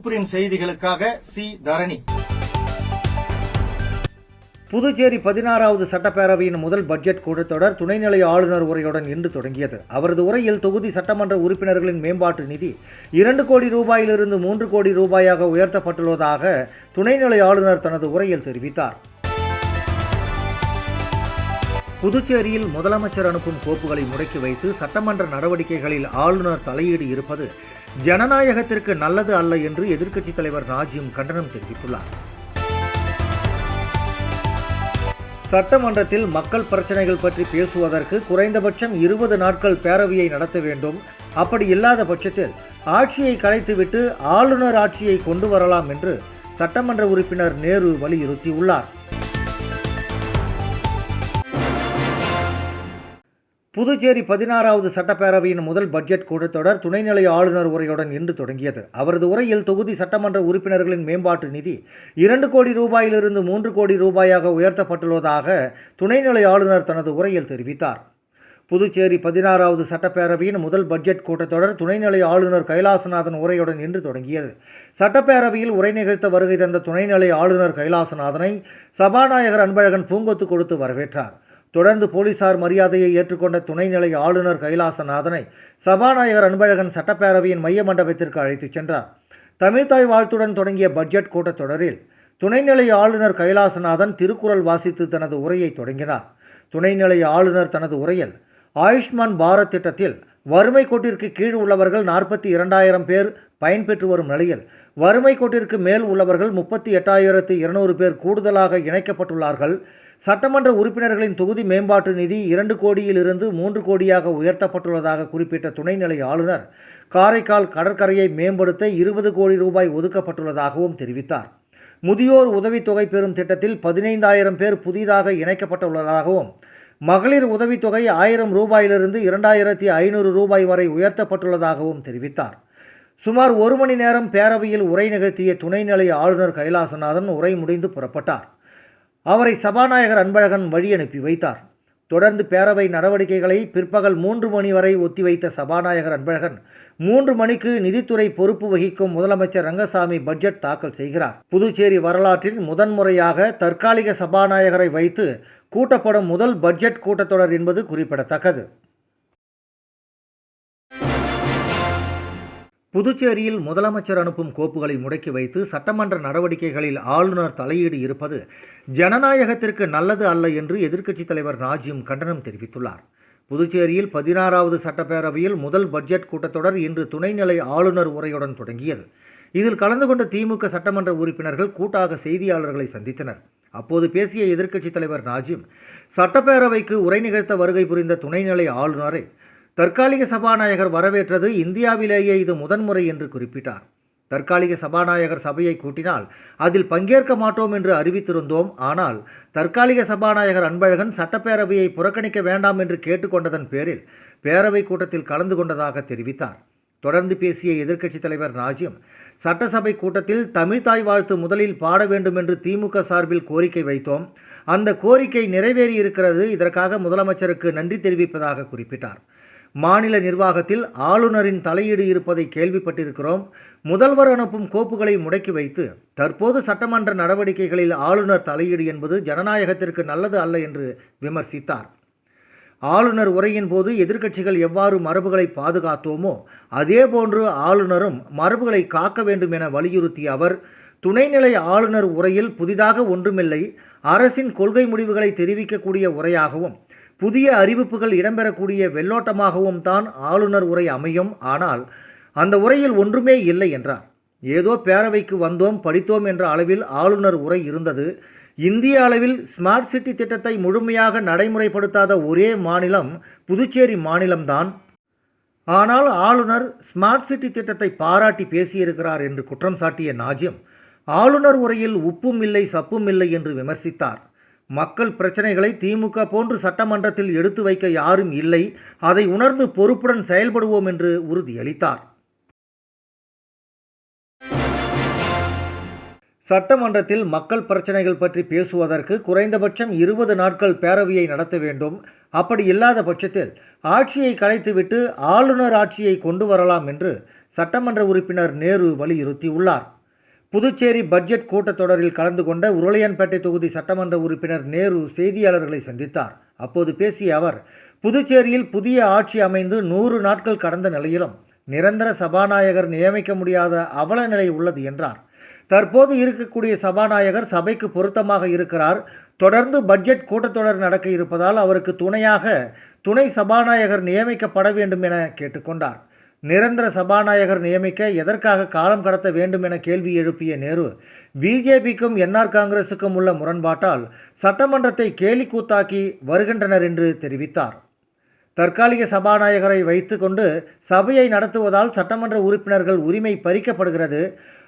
பொதுப்பிரின் செய்திகளுக்காக சி தரணி. புதுச்சேரி 16வது சட்டப்பேரவையின் முதல் பட்ஜெட் கூட்டத்தொடர் துணைநிலை ஆளுநர் உரையுடன் இன்று தொடங்கியது. அவரது உரையில் தொகுதி சட்டமன்ற உறுப்பினர்களின் மேம்பாட்டு நிதி 2 கோடி ரூபாயிலிருந்து 3 கோடி ரூபாயாக உயர்த்தப்பட்டுள்ளதாக துணைநிலை ஆளுநர் தனது உரையில் தெரிவித்தார். புதுச்சேரியில் முதலமைச்சர் அனுப்பும் கோப்புகளை முடக்கி வைத்து சட்டமன்ற நடவடிக்கைகளில் ஆளுநர் தலையீடு இருப்பது ஜனநாயகத்திற்கு நல்லது அல்ல என்று எதிர்க்கட்சித் தலைவர் நாஜிம் கண்டனம் தெரிவித்துள்ளார். சட்டமன்றத்தில் மக்கள் பிரச்சனைகள் பற்றி பேசுவதற்கு குறைந்தபட்சம் 20 நாட்கள் பேரவையை நடத்த வேண்டும். அப்படி இல்லாத பட்சத்தில் ஆட்சியை கலைத்துவிட்டு ஆளுநர் ஆட்சியை கொண்டு வரலாம் என்று சட்டமன்ற உறுப்பினர் நேரு வலியுறுத்தியுள்ளார். புதுச்சேரி 16வது சட்டப்பேரவையின் முதல் பட்ஜெட் கூட்டத்தொடர் துணைநிலை ஆளுநர் உரையுடன் இன்று தொடங்கியது. அவரது உரையில் தொகுதி சட்டமன்ற உறுப்பினர்களின் மேம்பாட்டு நிதி 2 கோடி ரூபாயிலிருந்து 3 கோடி ரூபாயாக உயர்த்தப்பட்டுள்ளதாக துணைநிலை ஆளுநர் தனது உரையில் தெரிவித்தார். புதுச்சேரி 16வது சட்டப்பேரவையின் முதல் பட்ஜெட் கூட்டத்தொடர் துணைநிலை ஆளுநர் கைலாசநாதன் உரையுடன் இன்று தொடங்கியது. சட்டப்பேரவையில் உரை நிகழ்த்த வருகை தந்த துணைநிலை ஆளுநர் கைலாசநாதனை சபாநாயகர் அன்பழகன் பூங்கொத்து கொடுத்து வரவேற்றார். தொடர்ந்து போலீசார் மரியாதையை ஏற்றுக்கொண்ட துணைநிலை ஆளுநர் கைலாசநாதனை சபாநாயகர் அன்பழகன் சட்டப்பேரவையின் மைய மண்டபத்திற்கு அழைத்துச் சென்றார். தமிழ்தாய் வாழ்த்துடன் தொடங்கிய பட்ஜெட் கூட்டத்தொடரில் துணைநிலை ஆளுநர் கைலாசநாதன் திருக்குறள் வாசித்து தனது உரையை தொடங்கினார். துணைநிலை ஆளுநர் தனது உரையில் ஆயுஷ்மான் பாரத் திட்டத்தில் வறுமை கோட்டிற்கு கீழ் உள்ளவர்கள் 42,000 பேர் பயன்பெற்று வரும் நிலையில் வறுமை கோட்டிற்கு மேல் உள்ளவர்கள் 38,200 பேர் கூடுதலாக இணைக்கப்பட்டுள்ளார்கள். சட்டமன்ற உறுப்பினர்களின் தொகுதி மேம்பாட்டு நிதி 2 கோடியிலிருந்து 3 கோடியாக உயர்த்தப்பட்டுள்ளதாக குறிப்பிட்ட துணைநிலை ஆளுநர் காரைக்கால் கடற்கரையை மேம்படுத்த 20 கோடி ரூபாய் ஒதுக்கப்பட்டுள்ளதாகவும் தெரிவித்தார். முதியோர் உதவித்தொகை பெறும் திட்டத்தில் 15,000 பேர் புதிதாக இணைக்கப்பட்டுள்ளதாகவும் மகளிர் உதவித்தொகை 1000 ரூபாயிலிருந்து 2,500 ரூபாய் வரை உயர்த்தப்பட்டுள்ளதாகவும் தெரிவித்தார். சுமார் 1 மணி நேரம் பேரவையில் உரை நிகழ்த்திய துணைநிலை ஆளுநர் கைலாசநாதன் உரை முடிந்து புறப்பட்டார். அவரை சபாநாயகர் அன்பழகன் வழி அனுப்பி வைத்தார். தொடர்ந்து பேரவை நடவடிக்கைகளை பிற்பகல் 3 மணி வரை ஒத்திவைத்த சபாநாயகர் அன்பழகன் 3 மணிக்கு நிதித்துறை பொறுப்பு வகிக்கும் முதலமைச்சர் ரங்கசாமி பட்ஜெட் தாக்கல் செய்கிறார். புதுச்சேரி வரலாற்றில் முதன்முறையாக தற்காலிக சபாநாயகரை வைத்து கூட்டப்படும் முதல் பட்ஜெட் கூட்டத்தொடர் என்பது குறிப்பிடத்தக்கது. புதுச்சேரியில் முதலமைச்சர் அனுப்பும் கோப்புகளை முடக்கி வைத்து சட்டமன்ற நடவடிக்கைகளில் ஆளுநர் தலையீடு இருப்பது ஜனநாயகத்திற்கு நல்லது அல்ல என்று எதிர்க்கட்சித் தலைவர் நாஜிம் கண்டனம் தெரிவித்துள்ளார். புதுச்சேரியில் 16வது சட்டப்பேரவையில் முதல் பட்ஜெட் கூட்டத்தொடர் இன்று துணைநிலை ஆளுநர் உரையுடன் தொடங்கியது. இதில் கலந்து கொண்ட திமுக சட்டமன்ற உறுப்பினர்கள் கூட்டாக செய்தியாளர்களை சந்தித்தனர். அப்போது பேசிய எதிர்க்கட்சித் தலைவர் நாஜிம் சட்டப்பேரவைக்கு உரை நிகழ்த்த வருகை புரிந்த துணைநிலை ஆளுநரை தற்காலிக சபாநாயகர் வரவேற்றது இந்தியாவிலேயே இது முதன்முறை என்று குறிப்பிட்டார். தற்காலிக சபாநாயகர் சபையை கூட்டினால் அதில் பங்கேற்க மாட்டோம் என்று அறிவித்திருந்தோம். ஆனால் தற்காலிக சபாநாயகர் அன்பழகன் சட்டப்பேரவையை புறக்கணிக்க வேண்டாம் என்று கேட்டுக்கொண்டதன் பேரில் பேரவை கூட்டத்தில் கலந்து கொண்டதாக தெரிவித்தார். தொடர்ந்து பேசிய எதிர்க்கட்சித் தலைவர் நாஜிம் சட்டசபை கூட்டத்தில் தமிழ்தாய் வாழ்த்து முதலில் பாட வேண்டும் என்று திமுக சார்பில் கோரிக்கை வைத்தோம். அந்த கோரிக்கை நிறைவேறியிருக்கிறது. இதற்காக முதலமைச்சருக்கு நன்றி தெரிவிப்பதாக குறிப்பிட்டார். மாநில நிர்வாகத்தில் ஆளுநரின் தலையீடு இருப்பதை கேள்விப்பட்டிருக்கிறோம். முதல்வர் அனுப்பும் கோப்புகளை முடக்கி வைத்து தற்போது சட்டமன்ற நடவடிக்கைகளில் ஆளுநர் தலையீடு என்பது ஜனநாயகத்திற்கு நல்லது அல்ல என்று விமர்சித்தார். ஆளுநர் உரையின் போது எதிர்க்கட்சிகள் எவ்வாறு மரபுகளை பாதுகாத்தோமோ அதேபோன்று ஆளுநரும் மரபுகளை காக்க வேண்டும் என வலியுறுத்திய அவர் துணைநிலை ஆளுநர் உரையில் புதிதாக ஒன்றுமில்லை, அரசின் கொள்கை முடிவுகளை தெரிவிக்கக்கூடிய உரையாகவும் புதிய அறிவிப்புகள் இடம்பெறக்கூடிய வெள்ளோட்டமாகவும் தான் ஆளுநர் உரை அமையும். ஆனால் அந்த உரையில் ஒன்றுமே இல்லை என்றார். ஏதோ பேரவைக்கு வந்தோம் படித்தோம் என்ற அளவில் ஆளுநர் உரை இருந்தது. இந்திய அளவில் ஸ்மார்ட் சிட்டி திட்டத்தை முழுமையாக நடைமுறைப்படுத்தாத ஒரே மாநிலம் புதுச்சேரி மாநிலம்தான். ஆனால் ஆளுநர் ஸ்மார்ட் சிட்டி திட்டத்தை பாராட்டி பேசியிருக்கிறார் என்று குற்றம் சாட்டிய நாஜிம் ஆளுநர் உரையில் உப்பும் இல்லை சப்பும் இல்லை என்று விமர்சித்தார். மக்கள் பிரச்சனைகளை திமுக போன்று சட்டமன்றத்தில் எடுத்து வைக்க யாரும் இல்லை, அதை உணர்ந்து பொறுப்புடன் செயல்படுவோம் என்று உறுதியளித்தார். சட்டமன்றத்தில் மக்கள் பிரச்சனைகள் பற்றி பேசுவதற்கு குறைந்தபட்சம் 20 நாட்கள் பேரவையை நடத்த வேண்டும். அப்படி இல்லாத பட்சத்தில் ஆட்சியை கலைத்துவிட்டு ஆளுநர் ஆட்சியை கொண்டு வரலாம் என்று சட்டமன்ற உறுப்பினர் நேரு வலியுறுத்தியுள்ளார். புதுச்சேரி பட்ஜெட் கூட்டத்தொடரில் கலந்து கொண்ட உருளையன்பேட்டை தொகுதி சட்டமன்ற உறுப்பினர் நேரு செய்தியாளர்களை சந்தித்தார். அப்போது பேசிய அவர், புதுச்சேரியில் புதிய ஆட்சி அமைந்து 100 நாட்கள் கடந்த நிலையிலும் நிரந்தர சபாநாயகர் நியமிக்க முடியாத அவல நிலை உள்ளது என்றார். தற்போது இருக்கக்கூடிய சபாநாயகர் சபைக்கு பொருத்தமாக இருக்கிறார். தொடர்ந்து பட்ஜெட் கூட்டத்தொடர் நடக்க இருப்பதால் அவருக்கு துணையாக துணை சபாநாயகர் நியமிக்கப்பட வேண்டும் என கேட்டுக்கொண்டார். நிரந்தர சபாநாயகர் நியமிக்க எதற்காக காலம் கடத்த வேண்டும் என கேள்வி எழுப்பிய நேரு, பிஜேபிக்கும் என்ஆர் காங்கிரசுக்கும் உள்ள முரண்பாட்டால் சட்டமன்றத்தை கேலிக்கூத்தாக்கி வருகின்றனர் என்று தெரிவித்தார். தற்காலிக சபாநாயகரை வைத்து கொண்டு சபையை நடத்துவதால் சட்டமன்ற உறுப்பினர்கள் உரிமை பறிக்கப்படுகிறது.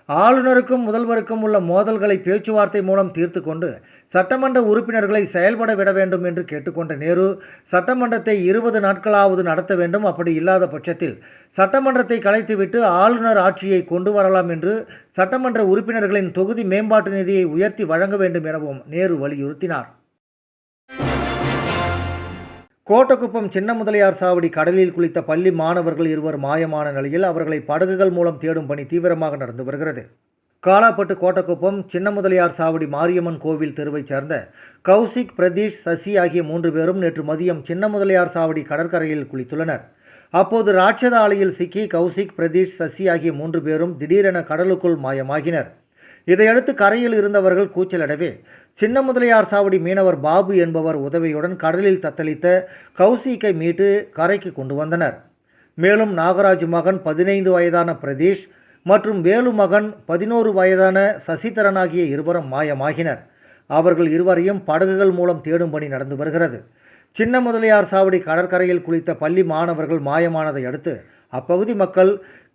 ஆளுநருக்கும் முதல்வருக்கும் உள்ள மோதல்களை பேச்சுவார்த்தை மூலம் தீர்த்து கொண்டு சட்டமன்ற உறுப்பினர்களை செயல்பட விட வேண்டும் என்று கேட்டுக்கொண்ட நேரு, சட்டமன்றத்தை 20 நாட்களாவது நடத்த வேண்டும், அப்படி இல்லாத பட்சத்தில் சட்டமன்றத்தை கலைத்துவிட்டு ஆளுநர் ஆட்சியை கொண்டு வரலாம் என்று சட்டமன்ற உறுப்பினர்களின் தொகுதி மேம்பாட்டு நிதியை உயர்த்தி வழங்க வேண்டும் எனவும் நேரு வலியுறுத்தினார். கோட்டக்குப்பம் சின்ன முதலியார் சாவடி கடலில் குளித்த பள்ளி மாணவர்கள் 2 மாயமான நிலையில் அவர்களை படகுகள் மூலம் தேடும் பணி தீவிரமாக நடந்து வருகிறது. காலாப்பட்டு கோட்டக்குப்பம் சின்ன முதலியார் சாவடி மாரியம்மன் கோவில் தெருவைச் சேர்ந்த கௌசிக், பிரதீஷ், சசி ஆகிய 3 பேரும் நேற்று மதியம் சின்ன முதலியார் சாவடி கடற்கரையில் குளித்துள்ளனர். அப்போது ராட்சத அலையில் சிக்கி கௌசிக், பிரதீஷ், சசி ஆகிய 3 பேரும் திடீரென கடலுக்குள் மாயமாகினர். இதையடுத்து கரையில் இருந்தவர்கள் கூச்சலிடவே சின்ன முதலியார் சாவடி மீனவர் பாபு என்பவர் உதவியுடன் கடலில் தத்தளித்த கௌசிக்கை மீட்டு கரைக்கு கொண்டு வந்தனர். மேலும் நாகராஜ் மகன் 15 வயதான பிரதீஷ் மற்றும் வேலு மகன் 11 வயதான சசிதரன் ஆகிய 2 மாயமாகினர். அவர்கள் 2 படகுகள் மூலம் தேடும் பணி நடந்து வருகிறது. சின்ன முதலியார் சாவடி கடற்கரையில் குளித்த பள்ளி மாணவர்கள் மாயமானதை அடுத்து அப்பகுதி மக்கள்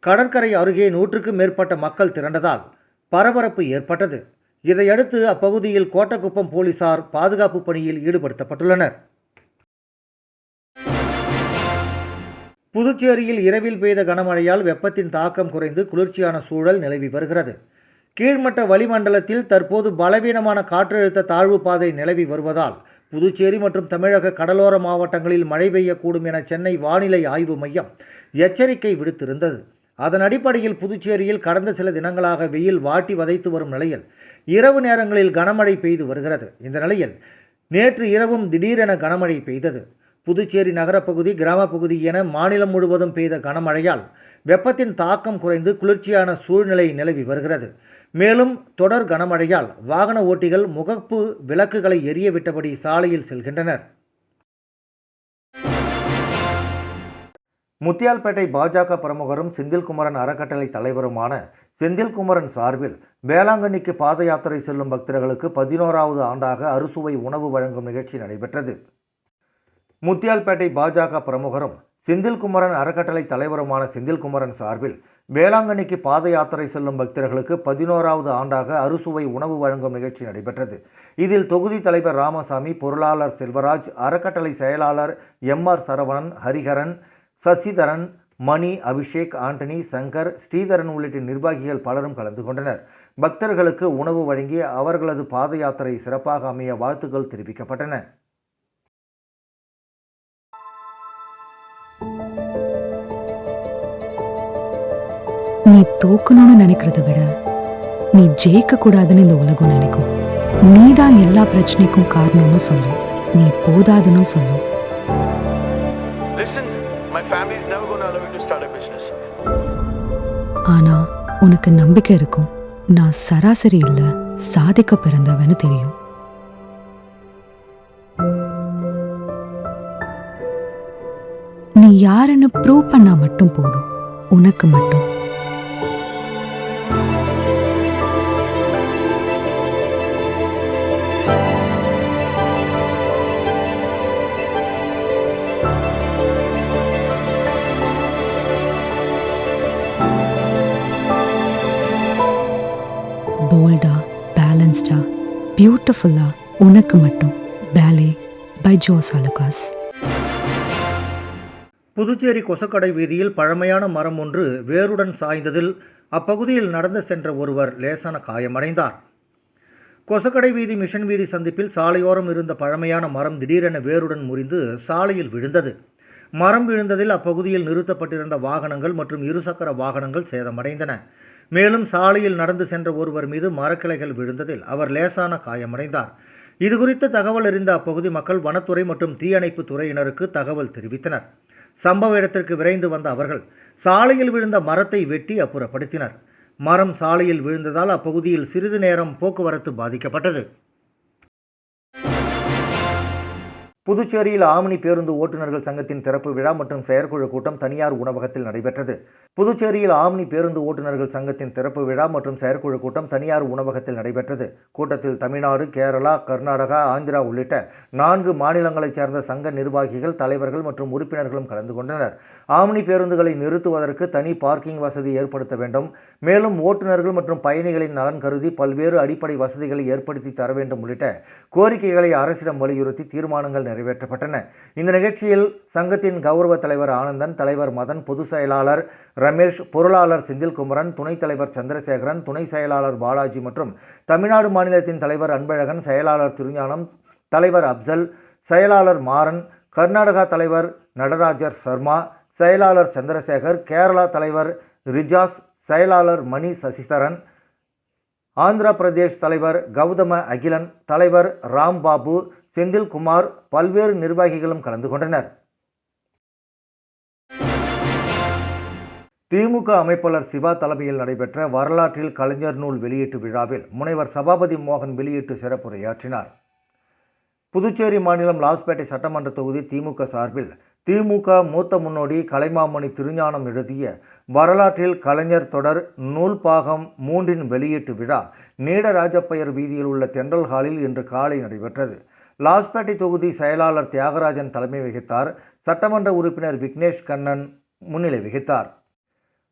கடற்கரை அருகே 100க்கும் மேற்பட்ட மக்கள் திரண்டதால் பரபரப்பு ஏற்பட்டது. இதையடுத்து அப்பகுதியில் கோட்டக்குப்பம் போலீசார் பாதுகாப்பு பணியில் ஈடுபடுத்தப்பட்டுள்ளனர். புதுச்சேரியில் இரவில் பெய்த கனமழையால் வெப்பத்தின் தாக்கம் குறைந்து குளிர்ச்சியான சூழல் நிலவி வருகிறது. கீழ்மட்ட வளிமண்டலத்தில் தற்போது பலவீனமான காற்றழுத்த தாழ்வு பாதை நிலவி வருவதால் புதுச்சேரி மற்றும் தமிழக கடலோர மாவட்டங்களில் மழை பெய்யக்கூடும் என சென்னை வானிலை ஆய்வு மையம் எச்சரிக்கை விடுத்திருந்தது. அதன் அடிப்படையில் புதுச்சேரியில் கடந்த சில தினங்களாக வெயில் வாட்டி வதைத்து வரும் நிலையில் இரவு நேரங்களில் கனமழை பெய்து வருகிறது. இந்த நிலையில் நேற்று இரவும் திடீரென கனமழை பெய்தது. புதுச்சேரி நகரப்பகுதி, கிராமப்பகுதி என மாநிலம் முழுவதும் பெய்த கனமழையால் வெப்பத்தின் தாக்கம் குறைந்து குளிர்ச்சியான சூழ்நிலை நிலவி வருகிறது. மேலும் தொடர் கனமழையால் வாகன ஓட்டிகள் முகப்பு விளக்குகளை எரிய விட்டபடி சாலையில் செல்கின்றனர். முத்தியால்பேட்டை பாஜக பிரமுகரும் செந்தில்குமரன் அறக்கட்டளை தலைவருமான செந்தில்குமரன் சார்பில் வேளாங்கண்ணிக்கு பாத யாத்திரை செல்லும் பக்தர்களுக்கு 11வது ஆண்டாக அறுசுவை உணவு வழங்கும் நிகழ்ச்சி நடைபெற்றது. முத்தியால்பேட்டை பாஜக பிரமுகரும் செந்தில்குமரன் அறக்கட்டளை தலைவருமான செந்தில்குமரன் சார்பில் வேளாங்கண்ணிக்கு பாத யாத்திரை செல்லும் பக்தர்களுக்கு 11வது ஆண்டாக அறுசுவை உணவு வழங்கும் நிகழ்ச்சி நடைபெற்றது. இதில் தொகுதி தலைவர் ராமசாமி, பொருளாளர் செல்வராஜ், அறக்கட்டளை செயலாளர் MR சரவணன், ஹரிஹரன், சசிதரன், மணி, அபிஷேக், ஆண்டனி, சங்கர், ஸ்ரீதரன் உள்ளிட்ட நிர்வாகிகள் பலரும் கலந்து கொண்டனர். பக்தர்களுக்கு உணவு வழங்கி அவர்களது பாத யாத்திரை சிறப்பாக அமைய வாழ்த்துக்கள் தெரிவிக்கப்பட்டன. நீ தோக்கணும்னு நினைக்கிறத விட நீ ஜெயிக்க கூடாதுன்னு இந்த உலகம் நினைக்கும். நீதான் எல்லா பிரச்சனைக்கும் காரணம்னு சொல்லும். நீ போதாதுன்னு சொல்லும். Listen, my family is never going to allow me to start a business. ஆனா உனக்கு நம்பிக்கை இருக்கும். நான் சராசரி இல்ல, சாதிக்க பிறந்தவன்னு தெரியும். நீ யாருன்னு ப்ரூவ் பண்ணா மட்டும் போதும், உனக்கு மட்டும். போல்டா, பேலன்ஸ்டா, பியூட்டிஃபுல்லா, உனக்கு மட்டும். பேலே பை ஜோஸ் அலுகாஸ். புதுச்சேரி கொசக்கடை வீதியில் பழமையான மரம் ஒன்று வேருடன் சாய்ந்ததில் அப்பகுதியில் நடந்து சென்ற ஒருவர் லேசான காயமடைந்தார். கொசக்கடை வீதி மிஷன் வீதி சந்திப்பில் சாலையோரம் இருந்த பழமையான மரம் திடீரென வேருடன் முறிந்து சாலையில் விழுந்தது. மரம் விழுந்ததில் அப்பகுதியில் நிறுத்தப்பட்டிருந்த வாகனங்கள் மற்றும் இருசக்கர வாகனங்கள் சேதமடைந்தன. மேலும் சாலையில் நடந்து சென்ற ஒருவர் மீது மரக்கிளைகள் விழுந்ததில் அவர் லேசான காயமடைந்தார். இதுகுறித்து தகவல் அறிந்த அப்பகுதி மக்கள் வனத்துறை மற்றும் தீயணைப்பு துறையினருக்கு தகவல் தெரிவித்தனர். சம்பவ இடத்திற்கு விரைந்து வந்த அவர்கள் சாலையில் விழுந்த மரத்தை வெட்டி அப்புறப்படுத்தினர். மரம் சாலையில் விழுந்ததால் அப்பகுதியில் சிறிது நேரம் போக்குவரத்து பாதிக்கப்பட்டது. புதுச்சேரியில் ஆம்னி பேருந்து ஓட்டுநர்கள் சங்கத்தின் திறப்பு விழா மற்றும் செயற்குழு கூட்டம் தனியார் உணவகத்தில் நடைபெற்றது. புதுச்சேரியில் ஆம்னி பேருந்து ஓட்டுநர்கள் சங்கத்தின் திறப்பு விழா மற்றும் செயற்குழு கூட்டம் தனியார் உணவகத்தில் நடைபெற்றது. கூட்டத்தில் தமிழ்நாடு, கேரளா, கர்நாடகா, ஆந்திரா உள்ளிட்ட 4 மாநிலங்களைச் சேர்ந்த சங்க நிர்வாகிகள், தலைவர்கள் மற்றும் உறுப்பினர்களும் கலந்து கொண்டனர். ஆம்னி பேருந்துகளை நிறுத்துவதற்கு தனி பார்க்கிங் வசதி ஏற்படுத்த வேண்டும், மேலும் ஓட்டுநர்கள் மற்றும் பயணிகளின் நலன் கருதி பல்வேறு அடிப்படை வசதிகளை ஏற்படுத்தி தர வேண்டும் உள்ளிட்ட கோரிக்கைகளை அரசிடம் வலியுறுத்தி தீர்மானங்கள் நிறைவேற்றப்பட்டன. இந்த நிகழ்ச்சியில் சங்கத்தின் கௌரவ தலைவர் ஆனந்தன், தலைவர் மதன், பொதுச் செயலாளர் ரமேஷ், பொருளாளர் செந்தில்குமரன், துணைத் தலைவர் சந்திரசேகரன், துணை செயலாளர் பாலாஜி மற்றும் தமிழ்நாடு மாநிலத்தின் தலைவர் அன்பழகன், செயலாளர் திருஞானம், தலைவர் அப்சல், செயலாளர் மாறன், கர்நாடகா தலைவர் நடராஜர் சர்மா, செயலாளர் சந்திரசேகர், கேரளா தலைவர் ரிஜாஸ், செயலாளர் மணி சசிதரன், ஆந்திர பிரதேஷ் தலைவர் கௌதம அகிலன், தலைவர் ராம்பாபு, செந்தில்குமார், பல்வேறு நிர்வாகிகளும் கலந்து கொண்டனர். திமுக அமைப்பாளர் சிவா தலைமையில் நடைபெற்ற வரலாற்றில் கலைஞர் நூல் வெளியீட்டு விழாவில் முனைவர் சபாபதி மோகன் வெளியிட்டு சிறப்புரையாற்றினார். புதுச்சேரி மாநிலம் லாஸ்பேட்டை சட்டமன்ற தொகுதி திமுக சார்பில் திமுக மூத்த முன்னோடி கலைமாமணி திருஞானம் எழுதிய வரலாற்றில் கலைஞர் தொடர் நூல் பாகம் 3 வெளியீட்டு விழா நீடராஜப்பயர் வீதியில் உள்ள தென்றல் ஹாலில் இன்று காலை நடைபெற்றது. லாஸ்பேட்டை தொகுதி செயலாளர் தியாகராஜன் தலைமை வகித்தார். சட்டமன்ற உறுப்பினர் விக்னேஷ் கண்ணன் முன்னிலை வகித்தார்.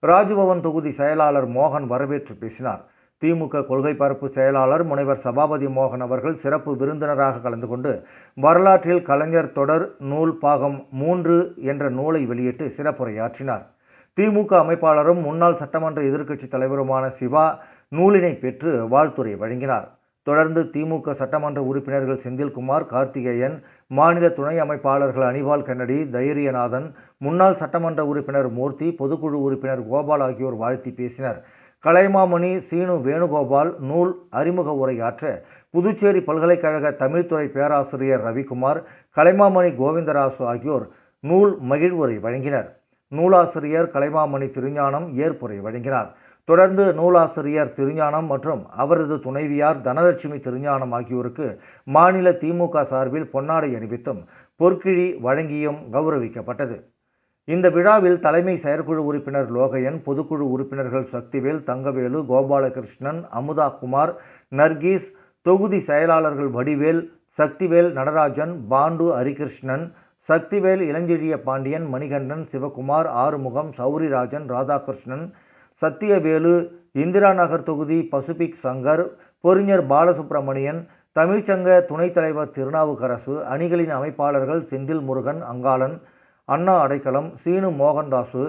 ராஜ்பவன் தொகுதி செயலாளர் மோகன் வரவேற்று பேசினார். திமுக கொள்கை பரப்பு செயலாளர் முனைவர் சபாபதி மோகன் அவர்கள் சிறப்பு விருந்தினராக கலந்து கொண்டு வரலாற்றில் கலைஞர் தொடர் நூல் பாகம் 3 என்ற நூலை வெளியிட்டு சிறப்புரையாற்றினார். திமுக அமைப்பாளரும் முன்னாள் சட்டமன்ற எதிர்க்கட்சித் தலைவருமான சிவா நூலினை பெற்று வாழ்த்துரை வழங்கினார். தொடர்ந்து திமுக சட்டமன்ற உறுப்பினர்கள் செந்தில்குமார், கார்த்திகேயன், மாநில துணை அமைப்பாளர்கள் அனிபால் கென்னடி, தைரியநாதன், முன்னாள் சட்டமன்ற உறுப்பினர் மூர்த்தி, பொதுக்குழு உறுப்பினர் கோபால் ஆகியோர் வாழ்த்தி பேசினர். கலைமாமணி சீனு வேணுகோபால் நூல் அறிமுக உரையாற்ற புதுச்சேரி பல்கலைக்கழக தமிழ்துறை பேராசிரியர் ரவிக்குமார், கலைமாமணி கோவிந்தராசு ஆகியோர் நூல் மகிழ்வுரை வழங்கினர். நூலாசிரியர் கலைமாமணி திருஞானம் ஏற்புரை வழங்கினார். தொடர்ந்து நூலாசிரியர் திருஞானம் மற்றும் அவரது துணைவியார் தனலட்சுமி திருஞானம் ஆகியோருக்கு மாநில திமுக சார்பில் பொன்னாடை அணிவித்தும் பொற்கிழி வழங்கியும் கௌரவிக்கப்பட்டது. இந்த விழாவில் தலைமை செயற்குழு உறுப்பினர் லோகையன், பொதுக்குழு உறுப்பினர்கள் சக்திவேல், தங்கவேலு, கோபாலகிருஷ்ணன், அமுதா குமார், நர்கீஸ், தொகுதி செயலாளர்கள் வடிவேல், சக்திவேல், நடராஜன், பாண்டு, ஹரிகிருஷ்ணன், சக்திவேல், இளஞ்செழிய பாண்டியன், மணிகண்டன், சிவகுமார், ஆறுமுகம், சௌரிராஜன், ராதாகிருஷ்ணன், சத்தியவேலு, இந்திரா நகர் தொகுதி பசிபிக் சங்கர், பொறிஞர் பாலசுப்ரமணியன், தமிழ்ச்சங்க துணைத் தலைவர் திருநாவுக்கரசு, அணிகளின் அமைப்பாளர்கள் செந்தில் முருகன், அங்காளன், அண்ணா அடைக்கலம், சீனு மோகன்தாசு,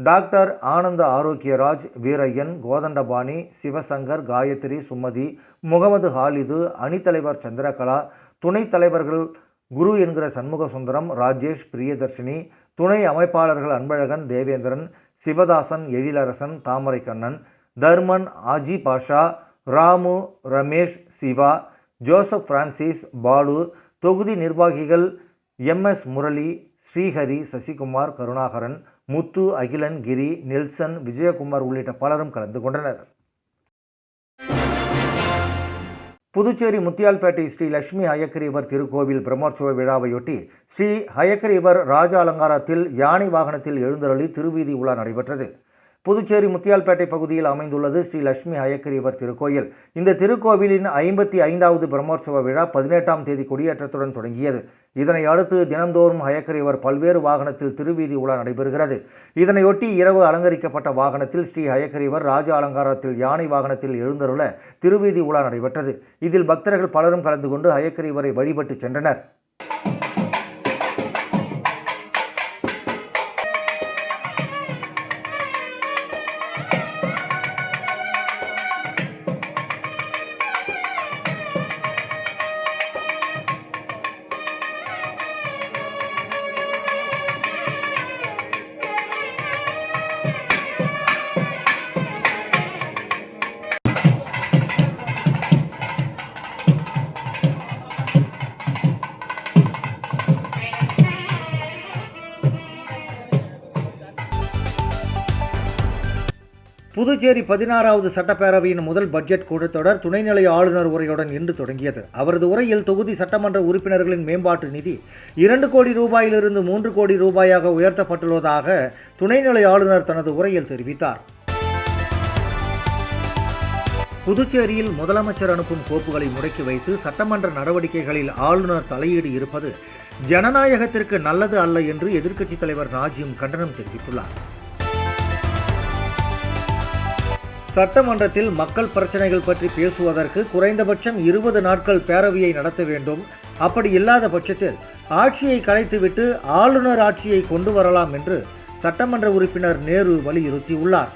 டாக்டர் ஆனந்த ஆரோக்கியராஜ், வீரையன், கோதண்டபாணி, சிவசங்கர், காயத்ரி, சுமதி, முகமது ஹாலிது, அணித்தலைவர் சந்திரகலா, துணைத் தலைவர்கள் குரு என்கிற சண்முக சுந்தரம், ராஜேஷ், பிரியதர்ஷினி, துணை அமைப்பாளர்கள் அன்பழகன், தேவேந்திரன், சிவதாசன், எழிலரசன், தாமரைக்கண்ணன், தர்மன், ஆஜி பாஷா, ராமு, ரமேஷ், சிவா, ஜோசப் பிரான்சிஸ், பாலு, தொகுதி நிர்வாகிகள் எம்எஸ் முரளி, ஸ்ரீஹரி, சசிகுமார், கருணாகரன், முத்து, அகிலன், கிரி, நெல்சன், விஜயகுமார் உள்ளிட்ட பலரும் கலந்து கொண்டனர். புதுச்சேரி முத்தியால்பேட்டை ஸ்ரீ லட்சுமி ஹயக்கிரீவர் திருக்கோவில் பிரம்மோற்சவ விழாவையொட்டி ஸ்ரீ ஹயக்கிரீவர் ராஜ அலங்காரத்தில் யானை வாகனத்தில் எழுந்தருளி திருவீதி உலா நடைபெற்றது. புதுச்சேரி முத்தியால்பேட்டை பகுதியில் அமைந்துள்ளது ஸ்ரீ லட்சுமி ஹயக்கிரீவர் திருக்கோயில். இந்த திருக்கோவிலின் 55வது பிரம்மோற்சவ விழா 18ஆம் தேதி கொடியேற்றத்துடன் தொடங்கியது. இதனை அடுத்து தினந்தோறும் ஹயக்கிரீவர் பல்வேறு வாகனத்தில் திருவீதி உலா நடைபெறுகிறது. இதனையொட்டி இரவு அலங்கரிக்கப்பட்ட வாகனத்தில் ஸ்ரீ ஹயக்கிரீவர் ராஜ அலங்காரத்தில் யானை வாகனத்தில் எழுந்தருள திருவீதி உலா நடைபெற்றது. இதில் பக்தர்கள் பலரும் கலந்து கொண்டு ஹயக்கிரீவரை வழிபட்டு சென்றனர். புதுச்சேரி 16வது சட்டப்பேரவையின் முதல் பட்ஜெட் கூட்டத்தொடர் துணைநிலை ஆளுநர் உரையுடன் இன்று தொடங்கியது. அவரது உரையில் தொகுதி சட்டமன்ற உறுப்பினர்களின் மேம்பாட்டு நிதி 2 கோடி ரூபாயிலிருந்து 3 கோடி ரூபாயாக உயர்த்தப்பட்டுள்ளதாக துணைநிலை ஆளுநர் தனது உரையில் தெரிவித்தார். புதுச்சேரியில் முதலமைச்சர் அனுப்பும் கோப்புகளை முடக்கி வைத்து சட்டமன்ற நடவடிக்கைகளில் ஆளுநர் தலையீடு இருப்பது ஜனநாயகத்திற்கு நல்லது அல்ல என்று எதிர்க்கட்சித் தலைவர் நாஜிம் கண்டனம் தெரிவித்துள்ளார். சட்டமன்றத்தில் மக்கள் பிரச்சனைகள் பற்றி பேசுவதற்கு குறைந்தபட்சம் 20 நாட்கள் பேரவையை நடத்த வேண்டும். அப்படி இல்லாத பட்சத்தில் ஆட்சியை கலைத்துவிட்டு ஆளுநர் ஆட்சியை கொண்டு வரலாம் என்று சட்டமன்ற உறுப்பினர் நேரு வலியுறுத்தியுள்ளார்.